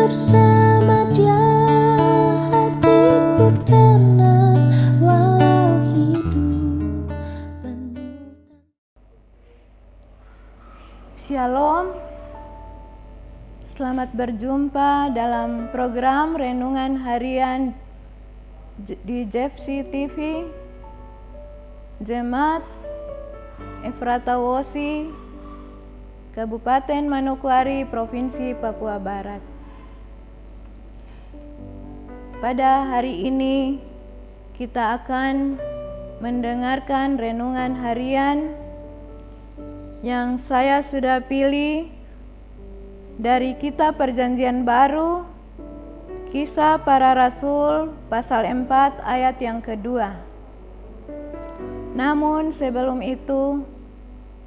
bersama Dia, hatiku tenang walau hidup penuh. Shalom. Selamat berjumpa dalam program Renungan Harian di JFC TV, Jemaat Efrata Wosi, Kabupaten Manokwari, Provinsi Papua Barat. Pada hari ini kita akan mendengarkan renungan harian yang saya sudah pilih dari Kitab Perjanjian Baru, Kisah Para Rasul pasal 4 ayat yang kedua. Namun sebelum itu,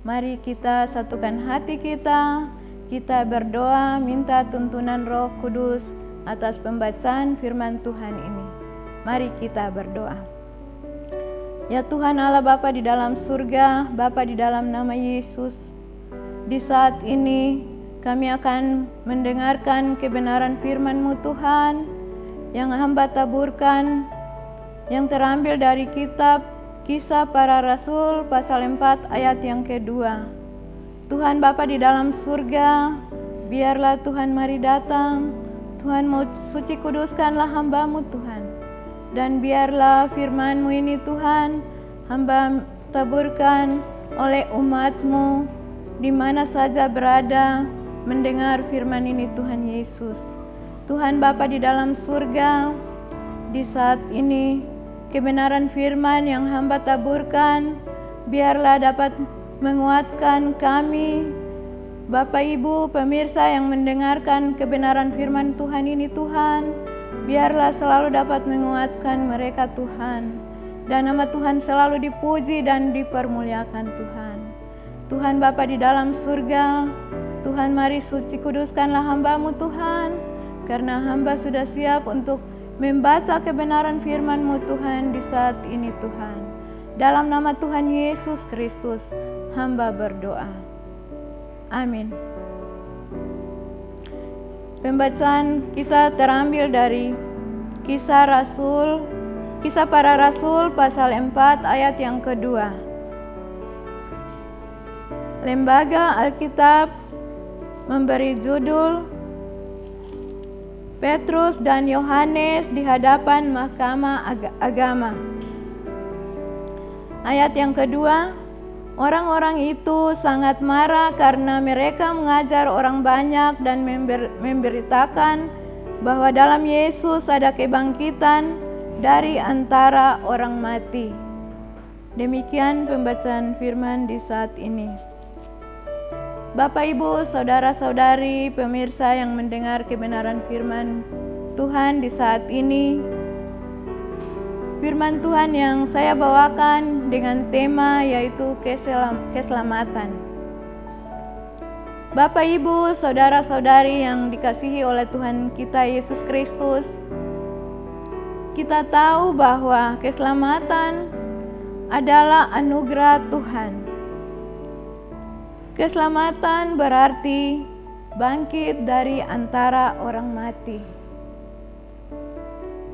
mari kita satukan hati kita berdoa minta tuntunan Roh Kudus atas pembacaan firman Tuhan ini. Mari kita berdoa. Ya Tuhan Allah Bapa di dalam surga, Bapa di dalam nama Yesus, di saat ini kami akan mendengarkan kebenaran firman-Mu Tuhan yang hamba taburkan, yang terambil dari kitab Kisah Para Rasul pasal 4 ayat yang kedua. Tuhan Bapa di dalam surga, biarlah Tuhan mari datang, Tuhan mau suci kuduskanlah hamba-Mu Tuhan. Dan biarlah firman-Mu ini Tuhan, hamba taburkan oleh umat-Mu di mana saja berada, mendengar firman ini Tuhan Yesus. Tuhan Bapa di dalam surga, di saat ini kebenaran firman yang hamba taburkan, biarlah dapat menguatkan kami, Bapak Ibu pemirsa yang mendengarkan kebenaran firman Tuhan ini Tuhan, biarlah selalu dapat menguatkan mereka Tuhan, dan nama Tuhan selalu dipuji dan dipermuliakan Tuhan. Tuhan Bapa di dalam surga, Tuhan mari suci kuduskanlah hamba-Mu Tuhan, karena hamba sudah siap untuk membaca kebenaran firman-Mu Tuhan di saat ini Tuhan. Dalam nama Tuhan Yesus Kristus, hamba berdoa. Amin. Pembacaan kita terambil dari Kisah Para Rasul pasal 4 ayat yang kedua. Lembaga Alkitab memberi judul Petrus dan Yohanes di hadapan Mahkamah Agama. Ayat yang kedua, orang-orang itu sangat marah karena mereka mengajar orang banyak dan memberitakan bahwa dalam Yesus ada kebangkitan dari antara orang mati. Demikian pembacaan firman di saat ini. Bapak Ibu, saudara-saudari, pemirsa yang mendengar kebenaran firman Tuhan di saat ini. Firman Tuhan yang saya bawakan dengan tema yaitu keselamatan. Bapak Ibu, saudara-saudari yang dikasihi oleh Tuhan kita Yesus Kristus, kita tahu bahwa keselamatan adalah anugerah Tuhan. Keselamatan berarti bangkit dari antara orang mati.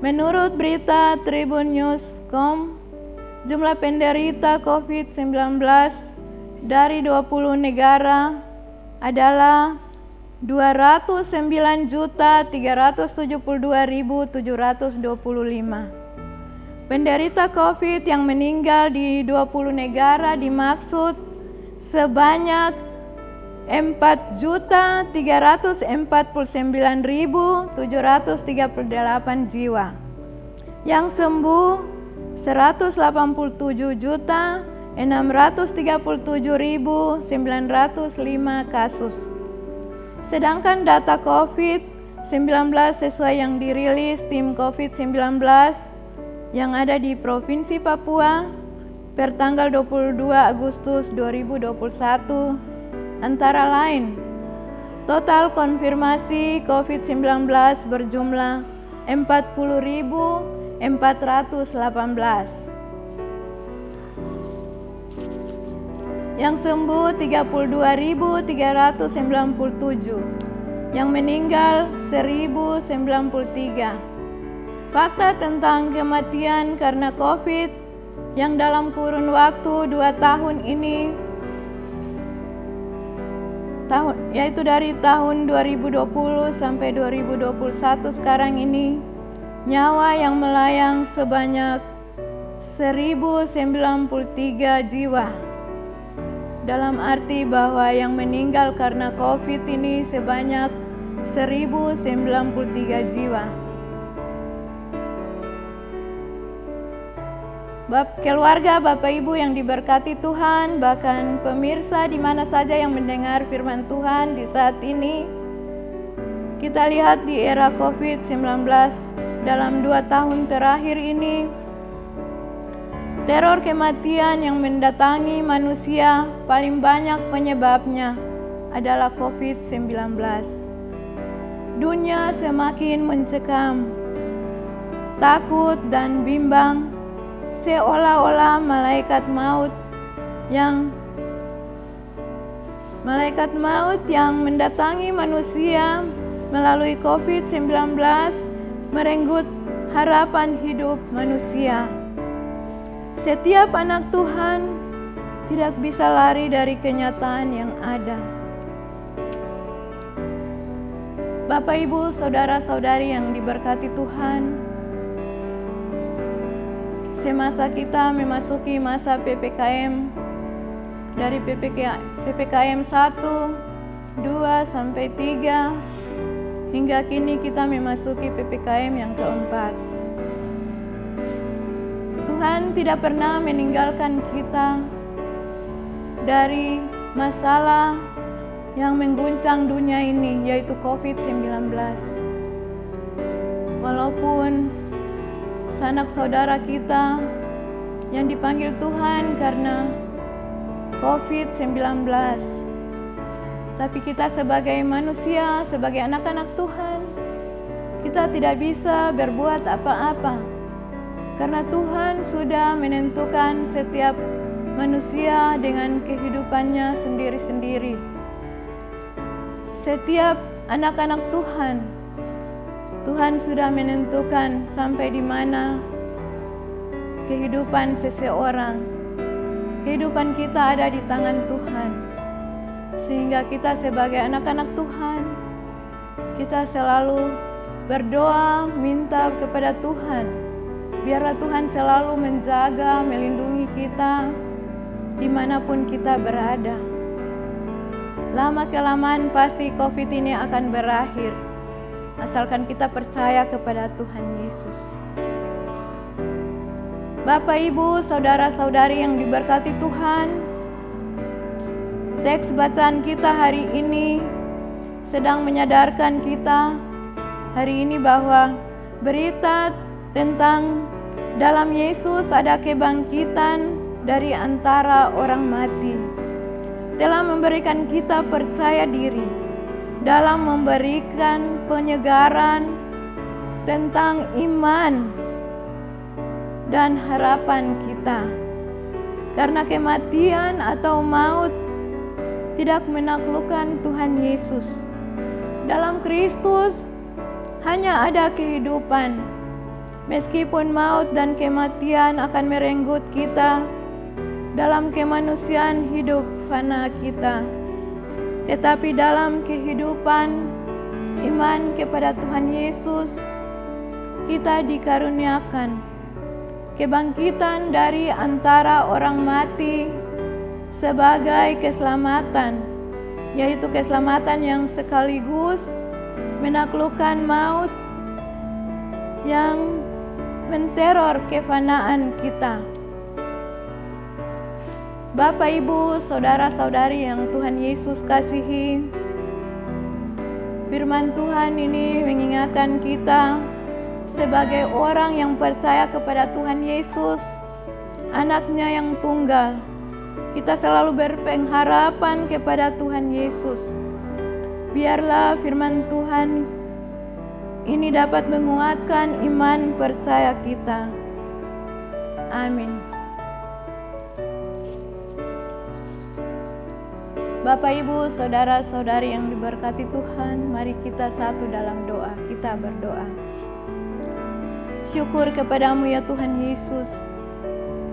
Menurut berita tribunnews.com, jumlah penderita COVID-19 dari 20 negara adalah 209.372.725. Penderita COVID yang meninggal di 20 negara dimaksud sebanyak 4.349.738 jiwa. Yang sembuh 187.637.905 kasus. Sedangkan data COVID-19 sesuai yang dirilis tim COVID-19 yang ada di Provinsi Papua per tanggal 22 Agustus 2021, antara lain, total konfirmasi COVID-19 berjumlah 40.418. Yang sembuh 32.397. yang meninggal 1093. Fakta tentang kematian karena COVID yang dalam kurun waktu 2 tahun ini, yaitu dari tahun 2020 sampai 2021 sekarang ini, nyawa yang melayang sebanyak 1093 jiwa. Dalam arti bahwa yang meninggal karena COVID ini sebanyak 1093 jiwa. Keluarga Bapak Ibu yang diberkati Tuhan, bahkan pemirsa di mana saja yang mendengar firman Tuhan di saat ini, kita lihat di era COVID-19 dalam 2 tahun terakhir ini, teror kematian yang mendatangi manusia paling banyak penyebabnya adalah COVID-19. Dunia semakin mencekam, takut dan bimbang, seolah-olah malaikat maut yang mendatangi manusia melalui COVID-19 merenggut harapan hidup manusia. Setiap anak Tuhan tidak bisa lari dari kenyataan yang ada. Bapak, Ibu, saudara-saudari yang diberkati Tuhan, semasa kita memasuki masa PPKM, dari PPKM 1, 2, sampai 3, hingga kini kita memasuki PPKM yang keempat. Tuhan tidak pernah meninggalkan kita dari masalah yang mengguncang dunia ini, yaitu COVID-19. Walaupun sanak saudara kita yang dipanggil Tuhan karena COVID-19, tapi kita sebagai manusia, sebagai anak-anak Tuhan, kita tidak bisa berbuat apa-apa, karena Tuhan sudah menentukan setiap manusia dengan kehidupannya sendiri-sendiri. Setiap anak-anak Tuhan, Tuhan sudah menentukan sampai di mana kehidupan seseorang. Kehidupan kita ada di tangan Tuhan. Sehingga kita sebagai anak-anak Tuhan, kita selalu berdoa, minta kepada Tuhan. Biarlah Tuhan selalu menjaga, melindungi kita dimanapun kita berada. Lama-kelamaan pasti COVID ini akan berakhir, asalkan kita percaya kepada Tuhan Yesus. Bapak, Ibu, saudara-saudari yang diberkati Tuhan, teks bacaan kita hari ini sedang menyadarkan kita hari ini bahwa berita tentang dalam Yesus ada kebangkitan dari antara orang mati telah memberikan kita percaya diri dalam memberikan penyegaran tentang iman dan harapan kita. Karena kematian atau maut tidak menaklukkan Tuhan Yesus. Dalam Kristus hanya ada kehidupan. Meskipun maut dan kematian akan merenggut kita dalam kemanusiaan hidup fana kita, tetapi dalam kehidupan iman kepada Tuhan Yesus, kita dikaruniakan kebangkitan dari antara orang mati sebagai keselamatan, yaitu keselamatan yang sekaligus menaklukkan maut yang menteror kefanaan kita. Bapak, Ibu, saudara-saudari yang Tuhan Yesus kasihi, firman Tuhan ini mengingatkan kita sebagai orang yang percaya kepada Tuhan Yesus, anaknya yang tunggal. Kita selalu berpengharapan kepada Tuhan Yesus. Biarlah firman Tuhan ini dapat menguatkan iman percaya kita. Amin. Bapak, Ibu, saudara-saudari yang diberkati Tuhan, mari kita satu dalam doa. Kita berdoa. Syukur kepadamu ya Tuhan Yesus.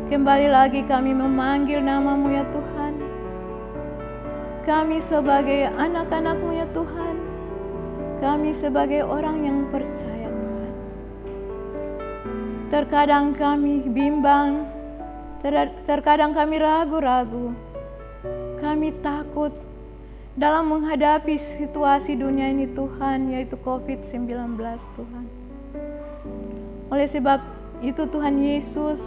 Kembali lagi kami memanggil nama-Mu ya Tuhan. Kami sebagai anak-anak-Mu ya Tuhan. Kami sebagai orang yang percaya Tuhan. Terkadang kami bimbang, terkadang kami ragu-ragu. Kami takut dalam menghadapi situasi dunia ini Tuhan, yaitu COVID-19 Tuhan. Oleh sebab itu Tuhan Yesus,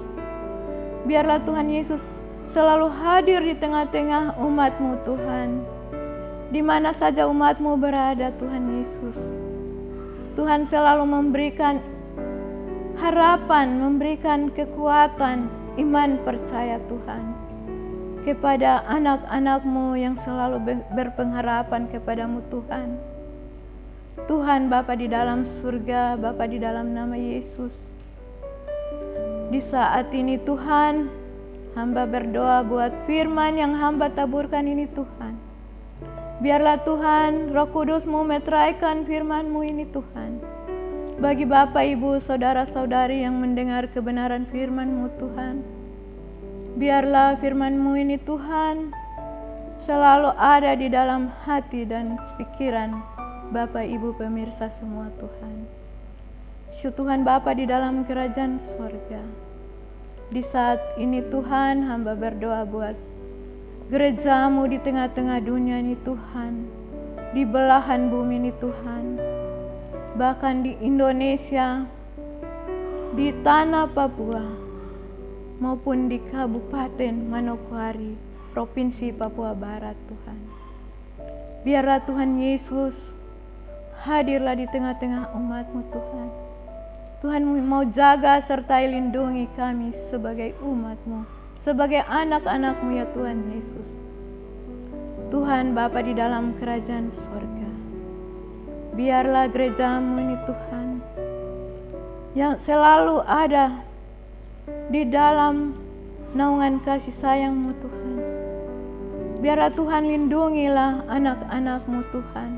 biarlah Tuhan Yesus selalu hadir di tengah-tengah umat-Mu Tuhan. Di mana saja umat-Mu berada Tuhan Yesus. Tuhan selalu memberikan harapan, memberikan kekuatan, iman percaya Tuhan. Kepada anak-anak-Mu yang selalu berpengharapan kepadamu Tuhan. Tuhan Bapa di dalam surga, Bapa di dalam nama Yesus. Di saat ini Tuhan, hamba berdoa buat firman yang hamba taburkan ini Tuhan. Biarlah Tuhan, Roh Kudus-Mu meteraikan firman-Mu ini Tuhan. Bagi Bapak, Ibu, saudara-saudari yang mendengar kebenaran firman-Mu Tuhan. Biarlah firman-Mu ini Tuhan selalu ada di dalam hati dan pikiran Bapak Ibu pemirsa semua Tuhan. Tuhan Bapa di dalam kerajaan sorga. Di saat ini Tuhan hamba berdoa buat gereja-Mu di tengah-tengah dunia ini Tuhan. Di belahan bumi ini Tuhan. Bahkan di Indonesia, di tanah Papua, maupun di Kabupaten Manokwari, Provinsi Papua Barat Tuhan. Biarlah Tuhan Yesus hadirlah di tengah-tengah umat-Mu Tuhan. Tuhan mau jaga serta lindungi kami sebagai umat-Mu, sebagai anak-anak-Mu ya Tuhan Yesus. Tuhan Bapa di dalam kerajaan sorga, biarlah gereja-Mu ini Tuhan, yang selalu ada di dalam naungan kasih sayang-Mu Tuhan. Biarlah Tuhan lindungilah anak-anak-Mu Tuhan,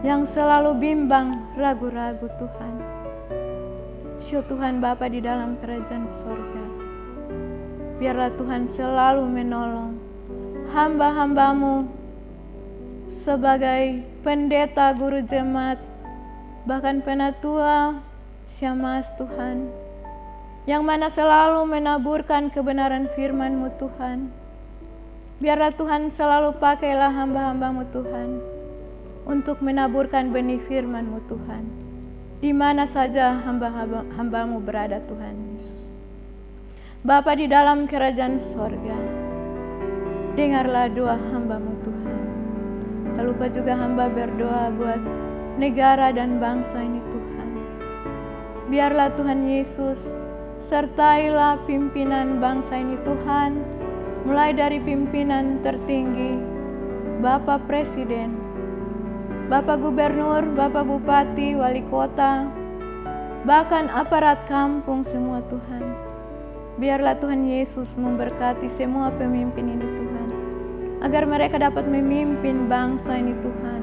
yang selalu bimbang, ragu-ragu Tuhan. Tuhan Bapa di dalam kerajaan sorga, biarlah Tuhan selalu menolong hamba-hamba-Mu sebagai pendeta, guru jemaat, bahkan penatua, syamaz Tuhan, yang mana selalu menaburkan kebenaran firman-Mu Tuhan. Biarlah Tuhan selalu pakailah hamba-hamba-Mu Tuhan untuk menaburkan benih firman-Mu Tuhan. Di mana saja hamba-hamba-Mu berada Tuhan Yesus. Bapa di dalam kerajaan sorga, dengarlah doa hamba-Mu Tuhan. Tak lupa juga hamba berdoa buat negara dan bangsa ini Tuhan. Biarlah Tuhan Yesus sertailah pimpinan bangsa ini Tuhan, mulai dari pimpinan tertinggi, Bapak Presiden, Bapak Gubernur, Bapak Bupati, Wali Kota, bahkan aparat kampung semua Tuhan. Biarlah Tuhan Yesus memberkati semua pemimpin ini Tuhan, agar mereka dapat memimpin bangsa ini Tuhan,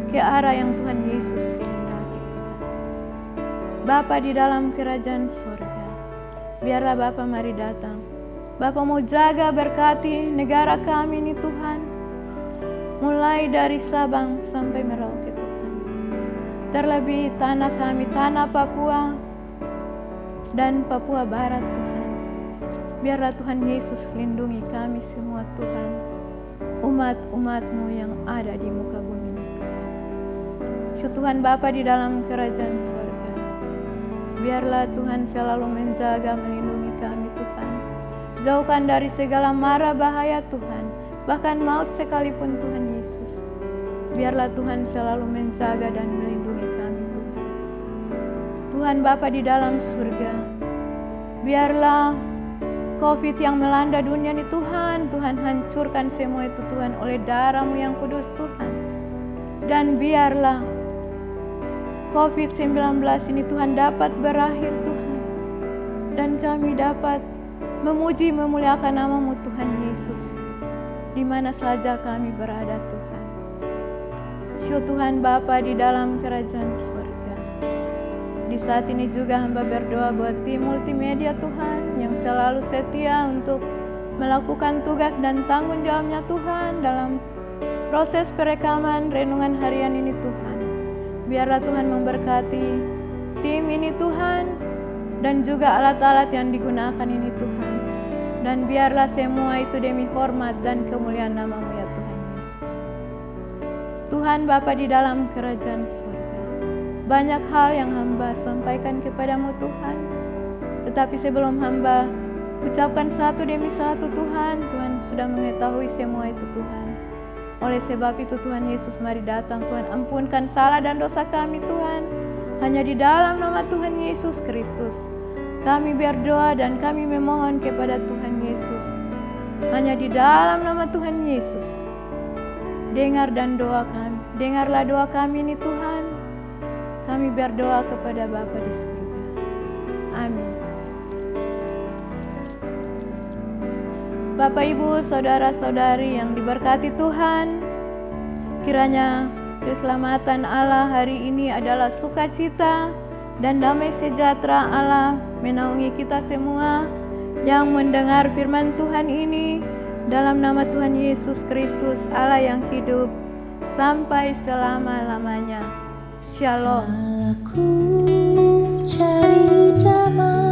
ke arah yang Tuhan Yesus kehendaki. Bapa di dalam kerajaan surga, biarlah Bapa mari datang. Bapa mau jaga berkati negara kami ini Tuhan, mulai dari Sabang sampai Merauke Tuhan. Terlebih tanah kami, tanah Papua dan Papua Barat Tuhan. Biarlah Tuhan Yesus lindungi kami semua Tuhan, umat-umat-Mu yang ada di muka bumi ini Tuhan. Tuhan Bapa di dalam kerajaan surga, biarlah Tuhan selalu menjaga, melindungi kami Tuhan. Jauhkan dari segala mara bahaya Tuhan, bahkan maut sekalipun Tuhan Yesus. Biarlah Tuhan selalu menjaga dan melindungi kami Tuhan. Tuhan Bapa di dalam surga, biarlah COVID yang melanda dunia ini Tuhan, Tuhan hancurkan semua itu Tuhan oleh darah-Mu yang kudus Tuhan. Dan biarlah COVID-19 ini Tuhan dapat berakhir Tuhan, dan kami dapat memuji memuliakan nama-Mu Tuhan Yesus. di mana saja kami berada Tuhan. Syukur Tuhan Bapa di dalam kerajaan surga. Di saat ini juga hamba berdoa buat tim multimedia Tuhan yang selalu setia untuk melakukan tugas dan tanggung jawabnya Tuhan dalam proses perekaman renungan harian ini Tuhan. Biarlah Tuhan memberkati tim ini Tuhan dan juga alat-alat yang digunakan ini Tuhan. Dan biarlah semua itu demi hormat dan kemuliaan nama-Mu ya Tuhan Yesus. Tuhan Bapa di dalam kerajaan surga, banyak hal yang hamba sampaikan kepadamu Tuhan. Tetapi sebelum hamba ucapkan satu demi satu Tuhan, Tuhan sudah mengetahui semua itu Tuhan. Oleh sebab itu Tuhan Yesus, mari datang Tuhan, ampunkan salah dan dosa kami Tuhan. Hanya di dalam nama Tuhan Yesus Kristus kami berdoa dan kami memohon kepada Tuhan Yesus. Hanya di dalam nama Tuhan Yesus. Dengar dan doa kami. Dengarlah doa kami ini Tuhan. Kami berdoa kepada Bapa di surga. Amin. Bapak, Ibu, saudara-saudari yang diberkati Tuhan, kiranya keselamatan Allah hari ini adalah sukacita dan damai sejahtera Allah menaungi kita semua yang mendengar firman Tuhan ini dalam nama Tuhan Yesus Kristus, Allah yang hidup sampai selama-lamanya. Shalom. Aku cari damai